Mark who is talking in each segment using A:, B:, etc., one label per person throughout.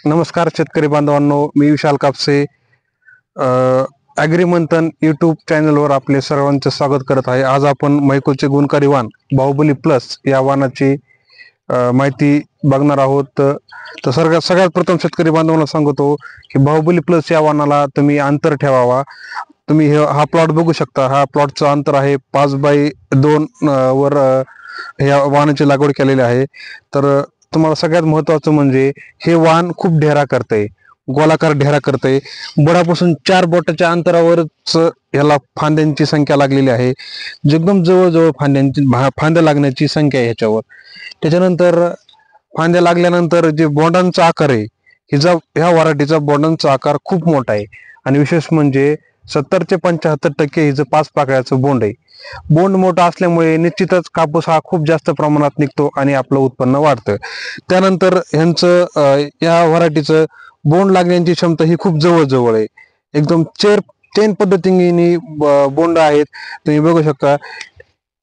A: नमस्कार शेतकरी बांधवांनो, मी विशाल कापसे ॲग्रीमंथन यूट्यूब चॅनलवर आपले सर्वांचे स्वागत करत आहे। आज आपण मैकोचे गुणकारी वाण बाहुबली प्लस या वाणाची माहिती बघणार आहोत। तर सगळ्यात प्रथम शेतकरी बांधवांना सांगतो की बाहुबली प्लस या वाणाला तुम्ही अंतर ठेवावा। तुम्ही हा प्लॉट बघू शकता। हा प्लॉटचं अंतर आहे 5x2 वर या वाणाची लागवड केलेली आहे। तर तुम्हाला सगळ्यात महत्वाचं म्हणजे हे वाण खूप ढेरा करतंय, गोलाकार ढेरा करतंय। बुडापासून 4 बोटाच्या अंतरावरच याला फांद्यांची संख्या लागलेली आहे। एकदम जवळजवळ फांद्या लागण्याची संख्या आहे ह्याच्यावर। त्याच्यानंतर फांद्या लागल्यानंतर जे बोंडांचा आकार आहे, ह्या व्हरायटीचा बोंडांचा आकार खूप मोठा आहे आणि विशेष म्हणजे 70 ते 75% हिचं 5 पाकळ्याचं बोंड आहे। बोंड मोठा असल्यामुळे निश्चितच कापूस हा खूप जास्त प्रमाणात निघतो आणि आपलं उत्पन्न वाढतं। त्यानंतर या व्हरायटीचं बोंड लागण्याची क्षमता ही खूप जवळ आहे। एकदम चेन पद्धतीने बोंड आहेत, तुम्ही बघू शकता।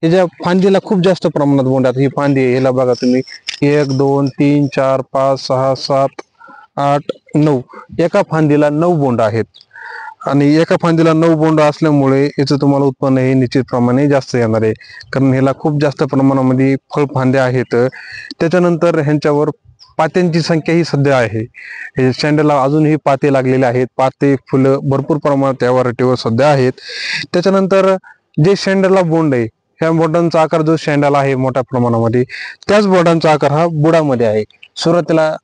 A: याच्या फांदीला खूप जास्त प्रमाणात बोंड आहेत। ही फांदी आहे, ह्याला बघा तुम्ही 1 2 3 4 5 6 7 8 9 एका फांदीला 9 बोंड आहेत आणि एका फांदीला 9 बोंड असल्यामुळे याचं तुम्हाला उत्पन्न हे निश्चितप्रमाणे जास्त येणार आहे, कारण ह्याला खूप जास्त प्रमाणामध्ये फळफांद्या आहेत। त्याच्यानंतर ह्यांच्यावर पात्यांची संख्या ही सध्या आहे। हे शेंड्याला अजूनही पाते लागलेले आहेत, पाते फुलं भरपूर प्रमाणात या व्हरायटीवर सध्या आहेत। त्याच्यानंतर जे शेंड्याला बोंड आहे, ह्या बोंडांचा आकार जो शेंड्याला आहे मोठ्या प्रमाणामध्ये, त्याच बोंडांचा आकार हा बुडामध्ये आहे। सुरुवातीला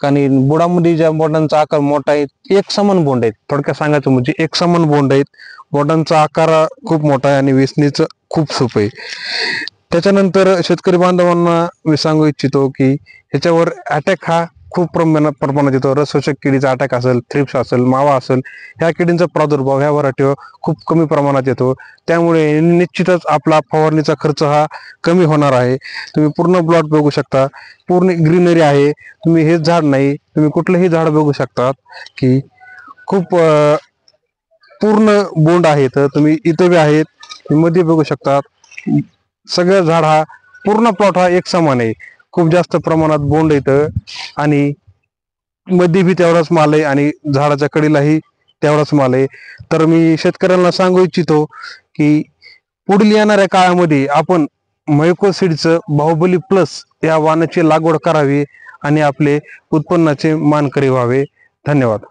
A: आणि बुडामध्ये ज्या बोंडांचा आकार मोठा आहे, एक समान बोंड आहेत। थोडक्यात सांगायचं म्हणजे एक समान बोंड आहेत, बोंडांचा आकार खूप मोठा आहे आणि वेचणीचं खूप सोपं आहे। त्याच्यानंतर शेतकरी बांधवांना मी सांगू इच्छितो की ह्याच्यावर अटॅक हा खूप प्रमाणात येतो। रसशोषक किडीचा अटॅक असेल, थ्रिप्स असेल, मावा असेल, ह्या किडींचा प्रादुर्भाव ह्या व्हरायटीवर खूप कमी प्रमाणात येतो। त्यामुळे निश्चितच आपला फवारणीचा खर्च हा कमी होणार आहे। तुम्ही पूर्ण प्लॉट बघू शकता, पूर्ण ग्रीनरी आहे। तुम्ही हेच झाड नाही, तुम्ही कुठलंही झाड बघू शकता की खूप पूर्ण बोंड आहेत। तुम्ही इथे बी आहेत, मध्ये बघू शकता। सगळं झाड हा पूर्ण प्लॉट हा एक समान आहे। खूप जास्त प्रमाणात बोंड येतं आणि मध्ये बी तेवढाच माल आहे आणि झाडाच्या कडीलाही तेवढाच माल आहे। तर मी शेतकऱ्यांना सांगू इच्छितो की पुढील येणाऱ्या काळामध्ये आपण मैको सीडचं बाहुबली प्लस या वाणाची लागवड करावी आणि आपले उत्पन्नाचे मानकरी व्हावे। धन्यवाद।